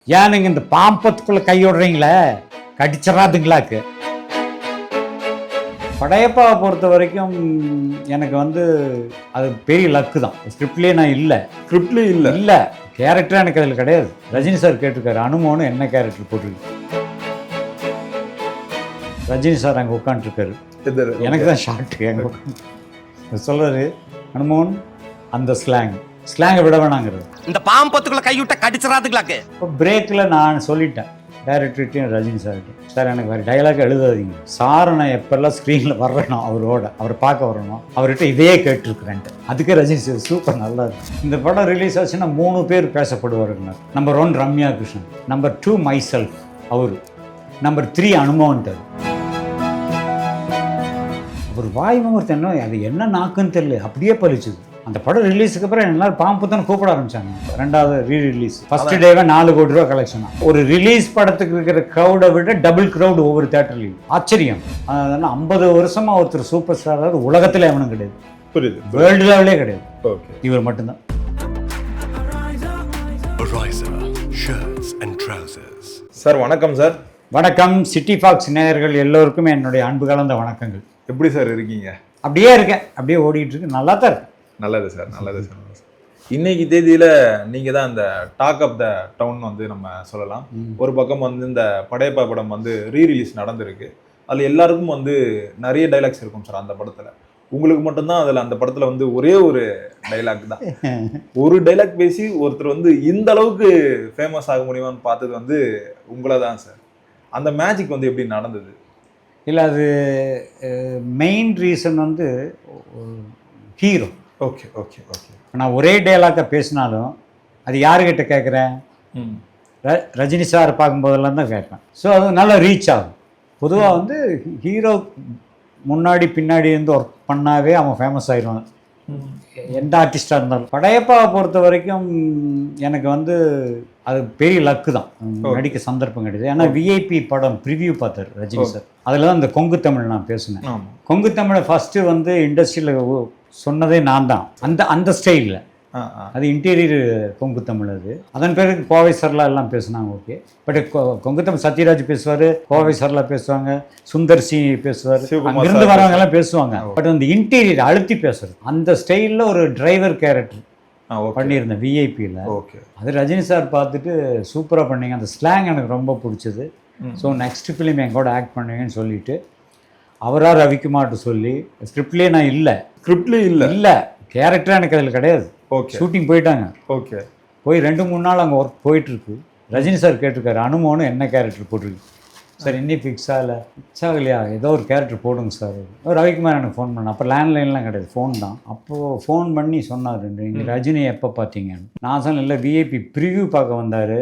ஏன் நீங்கள் இந்த பாம்பத்துக்குள்ளே கை விடுறீங்களே, கடிச்சிடாதுங்களாக்கு. படையப்பாவை பொறுத்த வரைக்கும் எனக்கு வந்து அது பெரிய லக்கு தான். ஸ்கிரிப்ட்லேயே நான் இல்லை. ஸ்கிரிப்ட்லேயே இல்லை இல்லை கேரக்டர் எனக்கு அதில் கிடையாது. ரஜினி சார் கேட்டிருக்காரு, அனுமோன்னு என்ன கேரக்டர் போட்டிருக்கு. ரஜினி சார் அங்கே உட்காந்துருக்காரு, எனக்கு தான் ஷார்ட்டு அங்கே உட்காந்து சொல்கிறாரு, அனுமோன் அந்த ஸ்லாங்கை விட வேணாங்கிறது. இந்த பாம்பத்துக்குள்ள கைவிட்ட கடிச்சிடாதுங்களாக்கு. இப்போ பிரேக்கில் நான் சொல்லிட்டேன் டைரக்டர்கிட்டையும் ரஜினி சார்கிட்டையும், சார் எனக்கு வேறு டைலாக் எழுதாதீங்க சார், நான் எப்பெல்லாம் ஸ்க்ரீனில் வர்றேனோ அவரை பார்க்க வரணும், அவர்கிட்ட இதையே கேட்டிருக்கிறேன்ட்டு. அதுக்கே ரஜினி சார் சூப்பர் நல்லா இருக்கு. இந்த படம் ரிலீஸ் ஆச்சுன்னா 3 பேர் பேசப்படுவாருங்க. Number 1 Ramya Krishnan, number 2 myself அவர், நம்பர் 3 அனுமோன்ட்டார். அவர் வாய் முகூர்த்தம் என்ன, அது என்ன நாக்குன்னு தெரியல, அப்படியே பழிச்சுது. அந்த படம் ரிலீஸுக்கு அப்புறம் எல்லாரும் பாம்பு தான் கூப்பிட ஆரம்பிச்சாங்க. 2வது ரீரிலீஸ் ஃபர்ஸ்ட் டேவே 4 கோடி ரூபா கலெக்ஷன். ஒரு ரிலீஸ் படத்துக்கு இருக்கிற க்ரௌடை விட டபுள் க்ரௌடு ஒவ்வொரு தேட்டர்லையும். ஆச்சரியம். அதனால 50 வருஷமா ஒருத்தர் சூப்பர் ஸ்டார் உலகத்தில் எவனும் கிடையாது. புரியுது, வேர்ல்டு லெவலே கிடையாது. ஓகே, இவர் மட்டும்தான். சார் வணக்கம். சார் வணக்கம். சிட்டி ஃபாக்ஸ் நேயர்கள் எல்லோருக்கும் என்னுடைய அன்பு கலந்த வணக்கங்கள். எப்படி சார் இருக்கீங்க? அப்படியே இருக்கேன், அப்படியே ஓடிட்டு இருக்கு, நல்லா தான் இருக்கு. நல்லது சார், நல்லது சார். இன்னைக்கு தேதியில நீங்க தான் இந்த டாக் ஆஃப் த டவுன் வந்து நம்ம சொல்லலாம். ஒரு பக்கம் வந்து இந்த படையப்பா படம் வந்து ரீரிலீஸ் நடந்திருக்கு. அதுல எல்லாருக்கும் வந்து நிறைய டைலாக்ஸ் இருக்கும் சார் அந்த படத்துல. உங்களுக்கு மட்டும்தான் அதுல அந்த படத்துல வந்து ஒரே ஒரு டைலாக் தான். ஒரு டைலாக் பேசி ஒருத்தர் வந்து இந்த அளவுக்கு ஃபேமஸ் ஆக முடியுமான்னு பார்த்தது வந்து உங்களை தான் சார். அந்த மேஜிக் வந்து எப்படி நடந்தது? இல்லை, அது மெயின் ரீசன் வந்து ஹீரோ. Okay okay okay. நான் ஒரே டயலாக்கை பேசினாலும் அது யாருக்கிட்ட கேட்குறேன், ரஜினி சார் பார்க்கும்போதெல்லாம் தான் கேட்பேன். ஸோ அது நல்லா ரீச் ஆகும். பொதுவாக வந்து ஹீரோ முன்னாடி பின்னாடி இருந்து ஒர்க் பண்ணாவே அவன் ஃபேமஸ் ஆகிடுவான், எந்த ஆர்டிஸ்டாக இருந்தாலும். படையப்பாவை பொறுத்த வரைக்கும் எனக்கு வந்து அது பெரிய லக்கு தான். நடிக்க சந்தர்ப்பம் கிடையாது. ஏன்னா விஐபி படம் ப்ரிவியூ பார்த்தார் ரஜினி சார். அதில் தான் இந்த கொங்கு தமிழ் நான் பேசினேன். கொங்கு தமிழை ஃபஸ்ட்டு வந்து இண்டஸ்ட்ரியில் சொன்னதே நான் தான். அந்த ஸ்டைலில் அது இன்டீரியர் கொங்கு தமிழ். அது அதன் பிறகு கோவை சர்லா எல்லாம் பேசுனாங்க. ஓகே, பட் கொங்கு தமிழ் சத்யராஜ் பேசுவார், கோவை சர்லா பேசுவாங்க, சுந்தர் சி பேசுவார், அங்கிருந்து வரவங்க எல்லாம் பேசுவாங்க. பட் அந்த இன்டீரியர் அழுத்தி பேசுறது, அந்த ஸ்டைலில் ஒரு டிரைவர் கேரக்டர் பண்ணியிருந்தேன் விஐபியில். அது ரஜினி சார் பார்த்துட்டு சூப்பராக பண்ணீங்க, அந்த ஸ்லாங் எனக்கு ரொம்ப பிடிச்சது. ஸோ நெக்ஸ்ட் ஃபிலிம் என் கூட ஆக்ட் பண்ணுவீங்கன்னு சொல்லிட்டு அவராக ரவிக்குமார்ட்டு சொல்லி, ஸ்கிரிப்ட்லேயே நான் இல்லை. ஸ்கிரிப்ட்லேயே இல்லை கேரக்டர் எனக்கு அதில் கிடையாது. ஓகே, ஷூட்டிங் போயிட்டாங்க. ஓகே, போய் 2-3 நாள் அங்கே ஒர்க் போயிட்டுருக்கு. ரஜினி சார் கேட்டிருக்காரு, அனுமோன்னு என்ன கேரக்டர் போட்டிருக்கு சார், இன்னும் ஃபிக்ஸ் ஆகலையா, ஏதோ ஒரு கேரக்டர் போடுங்க சார். ரவிக்குமார் எனக்கு ஃபோன் பண்ணேன். அப்போ லேண்ட்லைன்லாம் கிடையாது, ஃபோன் தான். அப்போது ஃபோன் பண்ணி சொன்னார், நீங்கள் ரஜினி எப்போ பார்த்தீங்கன்னு. நான் சொன்னேன், இல்லை விஐபி ப்ரிவ்யூ பார்க்க வந்தார்,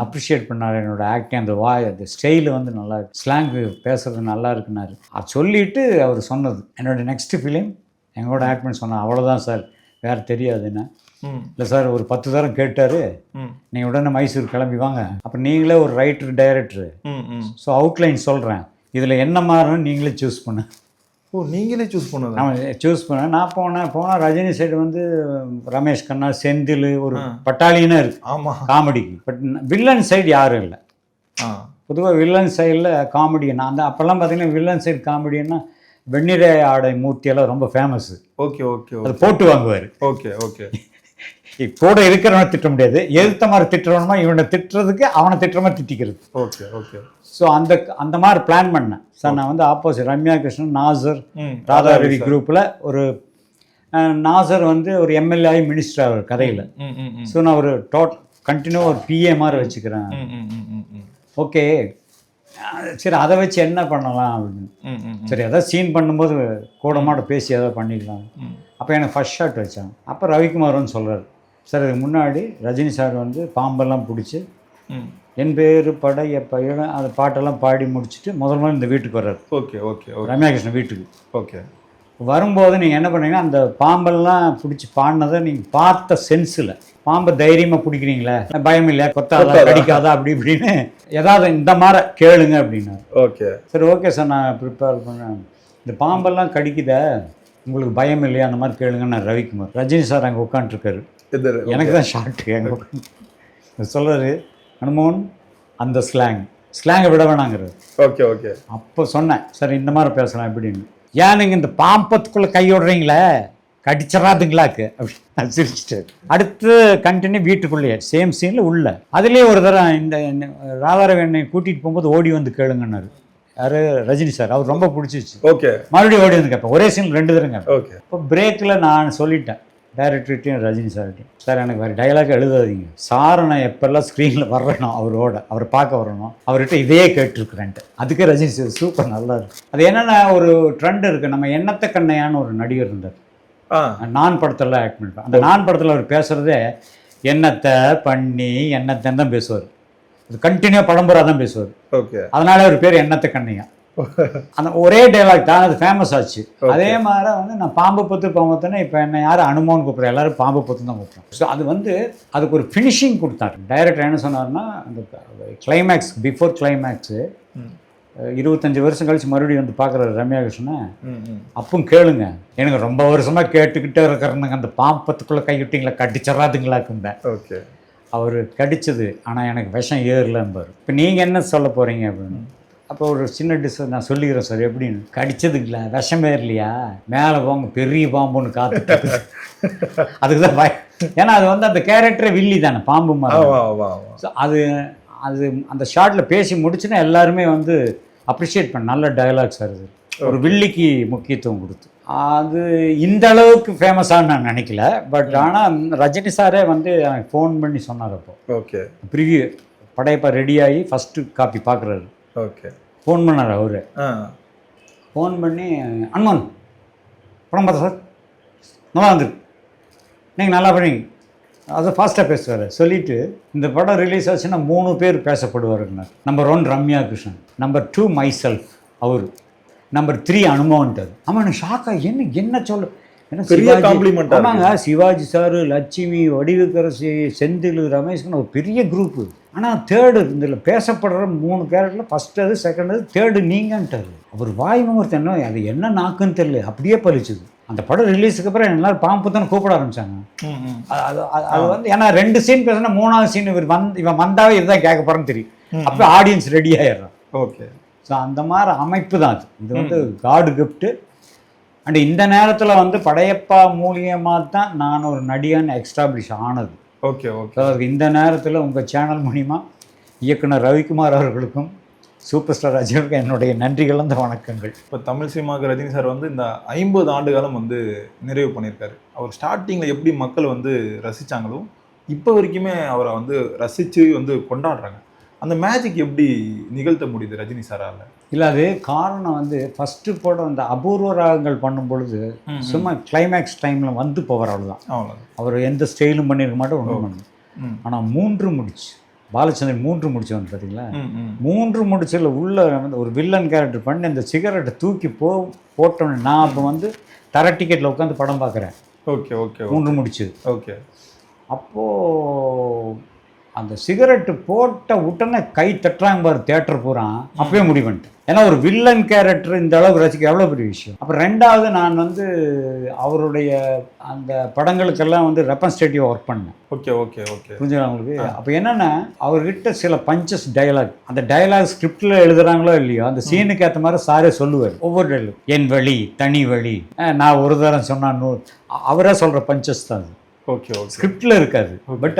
அப்ரிஷியேட் பண்ணார் என்னோடய ஆக்டிங், அந்த வாய், அந்த ஸ்டைலு வந்து நல்லா இருக்கு, ஸ்லாங்கு பேசுறது நல்லா இருக்குனாரு. அது சொல்லிவிட்டு அவர் சொன்னது, என்னோடய நெக்ஸ்ட் ஃபிலிம் எங்களோட ஆக்ட் பண்ணி சொன்னார். அவ்வளோதான் சார், வேறு தெரியாதுன்னு. இல்லை சார், ஒரு 10 தரம் கேட்டார், நீங்கள் உடனே மைசூர் கிளம்பி வாங்க, அப்புறம் நீங்களே ஒரு ரைட்டர் டைரக்டரு, ஸோ அவுட்லைன் சொல்கிறேன், இதில் என்ன மாறணும்னு நீங்களே சூஸ் பண்ண. ஓ, நீங்களே சூஸ் பண்ணது? நான் சூஸ் பண்ணேன். நான் போனால் ரஜினி சைடு வந்து ரமேஷ் கண்ணா, செந்தில், ஒரு பட்டாளினா இருக்குது. ஆமாம், காமெடிக்கு. பட் வில்லன் சைடு யாரும் இல்லை. பொதுவாக வில்லன் சைடில் காமெடினா அந்த அப்போல்லாம் பார்த்தீங்கன்னா வில்லன் சைடு காமெடின்னா வெண்ணிறை ஆடை மூர்த்தியெல்லாம் ரொம்ப ஃபேமஸ்ஸு. ஓகே ஓகே, அது போட்டு வாங்குவார். Okay okay. கூட இருக்கிறவனை திட்ட முடியாது, எதிர்த்த மாதிரி திட்டுறவனுமா இவனை திட்டுறதுக்கு அவனை திட்டுற மாதிரி திட்டிக்கிறது. Okay okay. ஸோ அந்த மாதிரி பிளான் பண்ணேன் சார். நான் வந்து ஆப்போசிட் ரம்யா கிருஷ்ணன், நாசர், ராதா ரவி குரூப்பில் ஒரு நாசர் வந்து ஒரு எம்எல்ஏ ஆகி மினிஸ்டர் ஆகிற கதையில். ஸோ நான் ஒரு கண்டினியூ ஒரு பிஏ மாதிரி வச்சுக்கிறேன். ஓகே சரி, அதை வச்சு என்ன பண்ணலாம் அப்படின்னு. சரி, அதாவது சீன் பண்ணும்போது கூட மாட பேசி எதாவது பண்ணிக்கலாம். அப்போ எனக்கு ஃபர்ஸ்ட் ஷாட் வச்சாங்க. அப்போ ரவிக்குமார்னு சொல்கிறார், சார் இதுக்கு முன்னாடி ரஜினி சார் வந்து பாம்பெல்லாம் பிடிச்சி என் பேர் படையப்ப அந்த பாட்டெல்லாம் பாடி முடிச்சுட்டு முதல் இந்த வீட்டுக்கு வர்றாரு. ஓகே ஓகே, ரம்யா கிருஷ்ணன் வீட்டுக்கு. ஓகே, வரும்போது நீங்கள் என்ன பண்ணீங்கன்னா, அந்த பாம்பெல்லாம் பிடிச்சி பாடினதை நீங்கள் பார்த்த சென்ஸில் பாம்பை தைரியமாக பிடிக்கிறீங்களே, பயம் இல்லையா, கொத்தாதா, கடிக்காதா, அப்படி இப்படின்னு ஏதாவது இந்த மாதிரி கேளுங்க அப்படின்னாரு. ஓகே, சரி ஓகே சார், நான் ப்ரிப்பேர் பண்ணேன். இந்த பாம்பெல்லாம் கடிக்குத, உங்களுக்கு பயம் இல்லையா, அந்த மாதிரி கேளுங்க. நான் ரவிக்குமார், ரஜினி சார் அங்கே உட்காந்துருக்காரு, எனக்கு தான் ஷார்ட்டு அங்கே உட்காந்து சொல்கிறாரு, அனுமோன் அந்த ஸ்லாங்கை விட வேணாங்கிறது. Okay okay. அப்போ சொன்னேன், சார் இந்த மாதிரி பேசலாம் எப்படின்னு. ஏன் நீங்கள் இந்த பாம்பத்துக்குள்ளே கையோடுறீங்களே, கடிச்சிடாதுங்களாக்கு அப்படின்னு சிரிச்சிட்டு அடுத்து கண்டினியூ வீட்டுக்குள்ளேயே சேம் சீனில் உள்ள அதுலேயே ஒரு தடவை இந்த ராதாரவி என்னை கூட்டிகிட்டு போகும்போது ஓடி வந்து கேளுங்கன்னாரு. யார்? ரஜினி சார். அவர் ரொம்ப பிடிச்சிச்சு. ஓகே. மறுபடியும் ஓடி வந்து கேட்பேன். ஒரே சீன் 2 தடவை. ஓகே. இப்போ பிரேக்கில் நான் சொல்லிட்டேன் டைரக்டர்கிட்டையும் ரஜினி சார்கிட்டையும், சார் எனக்கு வேறு டைலாக் எழுதாதீங்க, சாரை நான் எப்பெல்லாம் ஸ்க்ரீனில் வர்றேனோ அவரை பார்க்க வரணும், அவர்கிட்ட இதையே கேட்டிருக்கிறேன்ட்டு. அதுக்கு ரஜினி சார் சூப்பர் நல்லா இருக்கு. அது என்னென்னா ஒரு ட்ரெண்ட் இருக்குது. நம்ம எண்ணத்தை கண்ணையான்னு ஒரு நடிகர் இருந்தார், நான் படத்தில் ஆக்ட் பண்ணிருப்பேன். அந்த நான் படத்தில் அவர் பேசுகிறதே எண்ணத்தை பண்ணி எண்ணத்தைன்னு தான் பேசுவார். அது கண்டினியூ படம்புறா தான் பேசுவார். ஓகே. அதனால அவர் பேர் எண்ணத்தை கண்ணையா. அந்த ஒரே டைலாக் தான் அது ஃபேமஸ் ஆச்சு. அதே மாதிரி வந்து நான் பாம்பு பத்துன்னு இப்போ என்ன யாரும் அனுமோன்னு கூப்பிட்றேன், எல்லாரும் பாம்பு பத்து தான் கூப்பிட்றேன். ஸோ அது வந்து அதுக்கு ஒரு ஃபினிஷிங் கொடுத்தாரு. டைரக்டர் என்ன சொன்னார்னா, அந்த கிளைமேக்ஸ் பிஃபோர் கிளைமேக்ஸு 25 வருஷம் கழிச்சு மறுபடியும் வந்து பார்க்குறாரு ரம்யா கிருஷ்ணன். அப்பவும் கேளுங்க, எனக்கு ரொம்ப வருஷமாக கேட்டுக்கிட்டே இருக்கிறனுங்க, அந்த பாம்பு பத்துக்குள்ளே கைவிட்டிங்களா கடிச்சிடாதுங்களாக்குங்க. ஓகே. அவர் கடிச்சது ஆனால் எனக்கு விஷம் ஏறலம்பார். இப்போ நீங்கள் என்ன சொல்ல போகிறீங்க அப்படின்னு. அப்போ ஒரு சின்ன நான் சொல்லிக்கிறேன் சார் எப்படின்னு. கடிச்சதுங்களா, விஷம் ஏறலையா, மேலே போங்க பெரிய பாம்பு ஒன்று காத்துட்டு அதுக்கு தான் ஏன்னா அது வந்து அந்த கேரக்டரே வில்லி தானே, பாம்பு மாதிரி. ஸோ அது அந்த ஷார்ட்டில் பேசி முடிச்சுன்னா எல்லாருமே வந்து அப்ரிஷியேட் பண்ண நல்ல டயலாக் சார். இது ஒரு வில்லிக்கு முக்கியத்துவம் கொடுத்து அது இந்த அளவுக்கு ஃபேமஸான்னு நான் நினைக்கல. பட் ஆனால் ரஜினி சாரே வந்து எனக்கு ஃபோன் பண்ணி சொன்னார். அப்போ ஓகே ப்ரிவியூ படையப்பா ரெடியாகி ஃபஸ்ட்டு காப்பி பார்க்குறாரு. ஓகே. ஃபோன் பண்ணார் அவரு. ஃபோன் பண்ணி அனுமன் படம் பார்த்தா சார் நல்லா வந்துருக்கு, நீங்கள் நல்லா பண்ணீங்க, அதை ஃபாஸ்ட்டாக பேசுவார். சொல்லிவிட்டு இந்த படம் ரிலீஸ் ஆச்சுன்னா 3 பேர் பேசப்படுவாருன்னார். Number 1 Ramya Krishnan, number 2 myself அவர், நம்பர் 3 அனுமன்ட்டார். ஆமாம் எனக்கு ஷாக்காக என்ன சொல்ல, பெரிய காம்ப்ளிமெண்ட். ஆமாங்க, சிவாஜி சார், லட்சுமி, வடிவுக்கரசி, செந்தில், ரமேஷ்னு ஒரு பெரிய குரூப்பு. ஆனால் தேர்டு இதில் பேசப்படுற 3 கேரக்டரில் ஃபஸ்ட்டு அது, செகண்ட் அது, தேர்டு நீங்கன்ட்டார். அவர் வாய் முகூர்த்தம் என்ன அது என்ன நாக்குன்னு தெரியல, அப்படியே பழிச்சுது. அந்த படம் ரிலீஸுக்கு அப்புறம் எல்லாரும் பாம்பு தான் கூப்பிட ஆரம்பிச்சாங்க. அது வந்து ஏன்னா 2 சீன் பேசுனா 3ஆவது சீன் இவன் வந்தாவே இதுதான் கேட்க போகிறேன்னு தெரியும். அப்போ ஆடியன்ஸ் ரெடி ஆயிடுறான். ஓகே. ஸோ அந்த மாதிரி அமைப்பு தான் அது. இது வந்து காடு கிஃப்ட்டு. அண்ட் இந்த நேரத்தில் வந்து படையப்பா மூலியமாக தான் நான் ஒரு நடிகன்னு எக்ஸ்டாப்ளிஷ் ஆனது. Okay okay. அதுக்கு இந்த நேரத்தில் உங்கள் சேனல் மூலிமா இயக்குனர் ரவிக்குமார் அவர்களுக்கும் சூப்பர் ஸ்டார் ரஜினிக்கு என்னுடைய நன்றிகள், அந்த வணக்கங்கள். இப்போ தமிழ் சினிமாவுக்கு ரஜினி சார் வந்து இந்த 50 ஆண்டு காலம் வந்து நிறைவு பண்ணியிருக்காரு. அவர் ஸ்டார்டிங்கில் எப்படி மக்கள் வந்து ரசித்தாங்களோ இப்போ வரைக்குமே அவரை வந்து ரசித்து வந்து கொண்டாடுறாங்க. அந்த மேஜிக் எப்படி நிகழ்த்த முடியுது ரஜினி சாரால்? இல்லை, அது காரணம் வந்து ஃபஸ்ட்டு படம் அந்த அபூர்வ ராகங்கள் பண்ணும் பொழுது சும்மா கிளைமேக்ஸ் டைமில் வந்து போகிற அவ்வளோதான். அவர் எந்த ஸ்டைலும் பண்ணியிருக்க மாட்டோம், ஒன்றும் பண்ணணும். ஆனால் 3 முடிச்சு பாலச்சந்திரன் 3 முடிச்சு வந்து பார்த்தீங்களா, 3 முடிச்சில் உள்ள வந்து ஒரு வில்லன் கேரக்டர் பண்ணி அந்த சிகரெட்டை தூக்கி போட்டோன்னே நான் அப்போ வந்து தர டிக்கெட்டில் உட்காந்து படம் பார்க்குறேன். Okay okay. 3 முடிச்சு. ஓகே. அப்போது அந்த சிகரெட்டு போட்ட உடனே கை தட்டுறாங்க பாரு தேட்டர் பூரா, அப்பவே முடிவு பண்ணிட்டேன். ஏன்னா ஒரு வில்லன் கேரக்டர் இந்த அளவுக்கு ரசிக்க எவ்வளோ பெரிய விஷயம். அப்புறம் 2வது நான் வந்து அவருடைய அந்த படங்களுக்கெல்லாம் வந்து ரெப்ரசன்டேட்டிவ் ஒர்க் பண்ணேன். Okay okay okay. புரிஞ்சுக்கலாம் உங்களுக்கு? அப்போ என்னென்னா அவர்கிட்ட சில பஞ்சஸ் டைலாக், அந்த டைலாக் ஸ்கிரிப்டில் எழுதுறாங்களோ இல்லையோ அந்த சீனுக்கு ஏற்ற மாதிரி சாரே சொல்லுவார். ஒவ்வொரு டைலாக் என் வழி தனி வழி, நான் ஒரு தரம் சொன்னான்னு அவரே சொல்கிற பஞ்சஸ் தான் அது. Okay okay. ஸ்கிரிப்டில் இருக்காது. பட்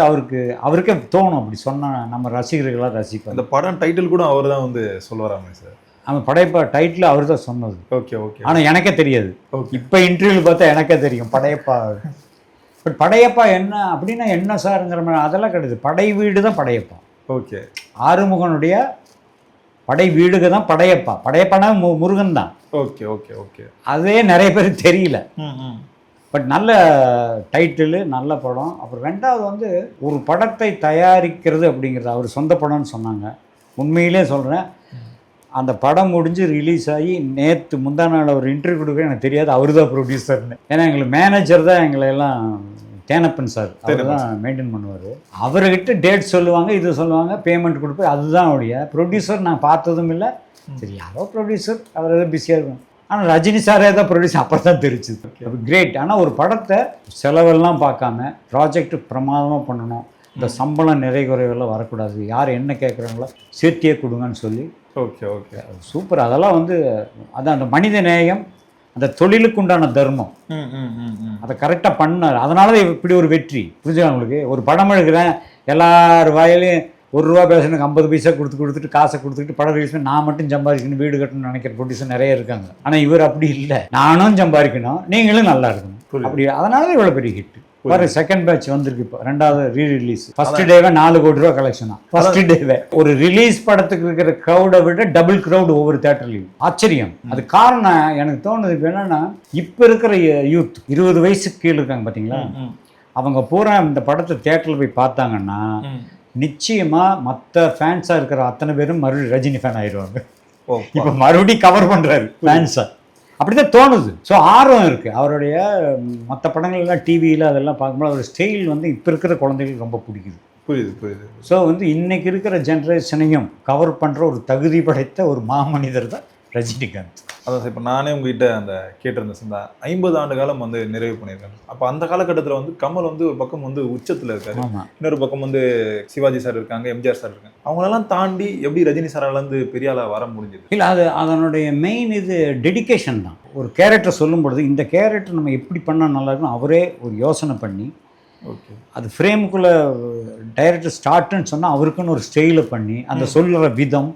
அவருக்கே தோணும் அப்படி சொன்னால் நம்ம ரசிகர்களாக ரசிப்போம். அந்த படம் டைட்டில் கூட அவர் தான் வந்து சொல்லுவாராமே சார். அவன் படையப்பா டைட்டில் அவர் தான் சொன்னது. Okay okay. ஆனால் எனக்கே தெரியாது. இப்போ இன்டர்வியூ பார்த்தா எனக்கே தெரியும் படையப்பா. பட் படையப்பா என்ன அப்படின்னா என்ன சாருங்கிற மாதிரி அதெல்லாம் கிடையாது. படை வீடு தான் படையப்பா. ஓகே. ஆறுமுகனுடைய படை வீடுக்கு தான் படையப்பா. படையப்பானா முருகன் தான். Okay okay okay. அதே நிறைய பேர் தெரியல. பட் நல்ல டைட்டிலு, நல்ல படம். அப்புறம் 2வது வந்து ஒரு படத்தை தயாரிக்கிறது அப்படிங்கிறது அவர் சொந்த படம்னு சொன்னாங்க. உண்மையிலே சொல்கிறேன், அந்த படம் முடிஞ்சு ரிலீஸ் ஆகி நேற்று முந்தா நாள் ஒரு இன்டர்வியூ கொடுக்க எனக்கு தெரியாது அவர் தான் ப்ரொடியூசர்னு. ஏன்னா எங்களுக்கு மேனேஜர் தான் எங்களை எல்லாம் தேனப்பன் சார் அவர் தான் மெயின்டைன் பண்ணுவார். அவர்கிட்ட டேட் சொல்லுவாங்க, இது சொல்லுவாங்க, பேமெண்ட் கொடுப்பேன், அதுதான் அவருடைய ப்ரொடியூசர். நான் பார்த்ததும் இல்லை. சரி யாரோ ப்ரொடியூசர், அவர் ஏதோ பிஸியாக இருக்கும். ஆனால் ரஜினி சாரே தான் ப்ரொடியூசர், அப்புறம் தான் தெரிஞ்சுது. கிரேட். ஆனால் ஒரு படத்தை செலவெல்லாம் பார்க்காம ப்ராஜெக்ட் பிரமாதமாக பண்ணணும், இந்த சம்பளம் நிறை குறைவெல்லாம் வரக்கூடாது, யார் என்ன கேட்குறாங்களோ சேர்த்தியே கொடுங்கன்னு சொல்லி. Okay okay super. அதெல்லாம் வந்து அதான் அந்த மனித நேயம், அந்த தொழிலுக்கு உண்டான தர்மம், அதை கரெக்டாக பண்ணார். அதனால தான் இப்படி ஒரு வெற்றி. புரிஞ்சுக்கா உங்களுக்கு? ஒரு படம் எடுக்கிறேன், எல்லார் வாயிலையும் ₹1 பேசணுக்கு 50 பைசா கொடுத்துட்டு காசை கொடுத்துட்டு படம் ரிலீஸ் பண்ணி நான் மட்டும் சம்பாதிக்கணும், வீடு கட்டணும்னு நினைக்கிற ப்ரொடியூசர் நிறைய இருக்காங்க. ஆனால் இவர் அப்படி இல்லை, நானும் சம்பாதிக்கணும், நீங்களும் நல்லா இருக்கணும். அப்படி அதனால தான் இவ்வளோ பெரிய ஹிட். ஒரு செகண்ட் பேட்ச் வந்திருக்கு, இப்போ 2வது ரீரிலீஸ். ஃபர்ஸ்ட் டேவே ₹4 கோடி கலெக்ஷன் தான். ஃபர்ஸ்ட் டேவே ஒரு ரிலீஸ் படத்துக்கு இருக்கிற க்ரௌடை விட டபுள் க்ரௌட் ஒவ்வொரு தேட்டர்லையும். ஆச்சரியம். அது காரணம் எனக்கு தோணுது இப்போ என்னன்னா, இப்போ இருக்கிற யூத் 20 வயசுக்கு கீழே இருக்காங்க பார்த்தீங்களா, அவங்க பூரா இந்த படத்தை தேட்டரில் போய் பார்த்தாங்கன்னா நிச்சயமாக மற்ற ஃபேன்ஸாக இருக்கிற அத்தனை பேரும் மறுபடியும் ரஜினி ஃபேன் ஆயிடுவாங்க. இப்போ மறுபடியும் கவர் பண்ணுறாரு ஃபேன்ஸாக, அப்படிதான் தோணுது. ஸோ ஆர்வம் இருக்குது அவருடைய. மற்ற படங்கள்லாம் டிவியில் அதெல்லாம் பார்க்கும்போது அவருடைய ஸ்டைல் வந்து இப்போ இருக்கிற குழந்தைகளுக்கு ரொம்ப பிடிக்குது. புரியுது. ஸோ வந்து இன்னைக்கு இருக்கிற ஜென்ரேஷனையும் கவர் பண்ணுற ஒரு தகுதி படைத்த ஒரு மாமனிதர் தான் ரஜினிகாந்த். அதான் சார், இப்போ நானே உங்ககிட்ட அந்த கேட்டிருந்தேன், இந்த 50 ஆண்டு காலம் வந்து நிறைவு பண்ணியிருக்காங்க. அப்போ அந்த காலகட்டத்தில் வந்து கமல் வந்து ஒரு பக்கம் வந்து உச்சத்தில் இருக்காரு, இன்னொரு பக்கம் வந்து சிவாஜி சார் இருக்காங்க, எம்ஜிஆர் சார் இருக்காங்க. அவங்களெல்லாம் தாண்டி எப்படி ரஜினி சாரால் வந்து பெரிய ஆளாக வர முடிஞ்சது? இல்லை, அது அதனுடைய மெயின் இது டெடிக்கேஷன் தான். ஒரு கேரக்டர் சொல்லும் பொழுது இந்த கேரக்டர் நம்ம எப்படி பண்ணால் நல்லா இருக்கும் அவரே ஒரு யோசனை பண்ணி, ஓகே, அது ஃப்ரேமுக்குள்ளே டைரக்டர் ஸ்டார்ட்னு சொன்னால் அவருக்குன்னு ஒரு ஸ்டைலை பண்ணி, அந்த சொல்லுற விதம்,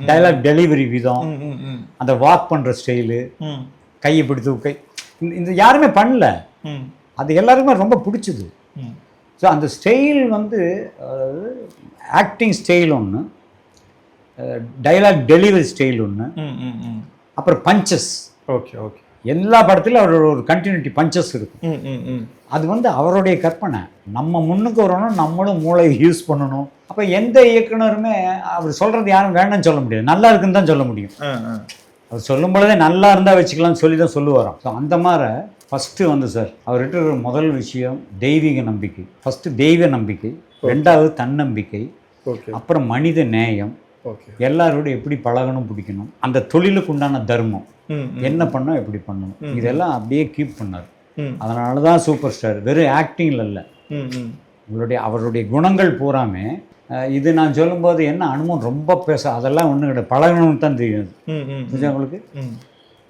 டைலாக் டெலிவரி விதம், அந்த வாக் பண்ணுற ஸ்டைலு, கையை பிடித்து இந்த யாருமே பண்ணல, அது எல்லாருக்குமே ரொம்ப பிடிச்சிது. ஸோ அந்த ஸ்டைல் வந்து ஆக்டிங் ஸ்டைல் ஒன்று, டைலாக் டெலிவரி ஸ்டைல் ஒன்று, அப்புறம் பஞ்சஸ். ஓகே ஓகே, எல்லா படத்துலையும் அவரோட ஒரு கண்டினியூட்டி பஞ்சஸ் இருக்கும். அது வந்து அவருடைய கற்பனை. நம்ம முன்னுக்கு வரணும், நம்மளும் மூளையை யூஸ் பண்ணணும். அப்போ எந்த இயக்குனருமே அவர் சொல்கிறது யாரும் வேணும்னு சொல்ல முடியாது, நல்லா இருக்குன்னு தான் சொல்ல முடியும். அவர் சொல்லும் பொழுதே நல்லா இருந்தால் வச்சுக்கலாம்னு சொல்லி தான் சொல்லுவாராம். ஸோ அந்த மாதிரி ஃபஸ்ட்டு வந்து சார் அவர்கிட்ட இருக்கிற முதல் விஷயம் தெய்வீக நம்பிக்கை. ஃபஸ்ட்டு தெய்வ நம்பிக்கை, 2வது தன்னம்பிக்கை, அப்புறம் மனித நேயம், எல்லாரோட எப்படி பழகணும், பிடிக்கணும், அந்த தொழிலுக்கு உண்டான தர்மம், என்ன பண்ணோம் எப்படி பண்ணணும், இதெல்லாம் அப்படியே கீப் பண்ணார். அதனால தான் சூப்பர் ஸ்டார். வெறும் ஆக்டிங்கில் இல்லை, அவருடைய குணங்கள் பூராமே. இது நான் சொல்லும்போது என்ன அனுபவம் ரொம்ப பேச அதெல்லாம் ஒன்றும் கிடையாது, பழகணும்னு தான் தெரியும் உங்களுக்கு.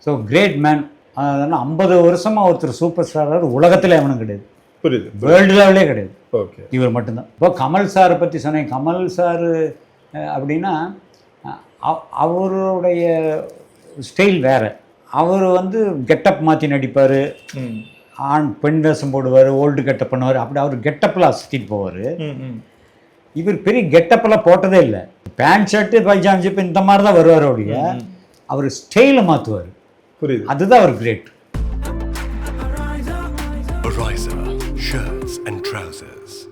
So great man. அதனால் 50 வருஷமாக ஒருத்தர் சூப்பர் ஸ்டார் உலகத்தில் எவனும் கிடையாது, புரியுது, வேர்ல்டு லெவலே கிடையாது. ஓகே, இவர் மட்டும்தான். இப்போ கமல் சாரை பற்றி சொன்னேன். கமல் சார் அப்படின்னா அவருடைய ஸ்டைல் வேறு. அவர் வந்து கெட்டப் மாற்றி நடிப்பார், ஆண் பெண் வேஷம் போடுவார், ஓல்டு கெட்டப் பண்ணுவார், அப்படி அவர் கெட்டப்லாம் சுற்றிட்டு போவார். இவர் பெரிய கெட்டப்பெல்லாம் போட்டதே இல்லை, பேண்ட் ஷர்ட்டு பைஜாம் ஜிப் இந்த மாதிரி தான் வருவார். அவருடைய அவர் ஸ்டைலை மாற்றுவார், புரியுது, அதுதான் அவர் great. Ariza, shirts and trousers.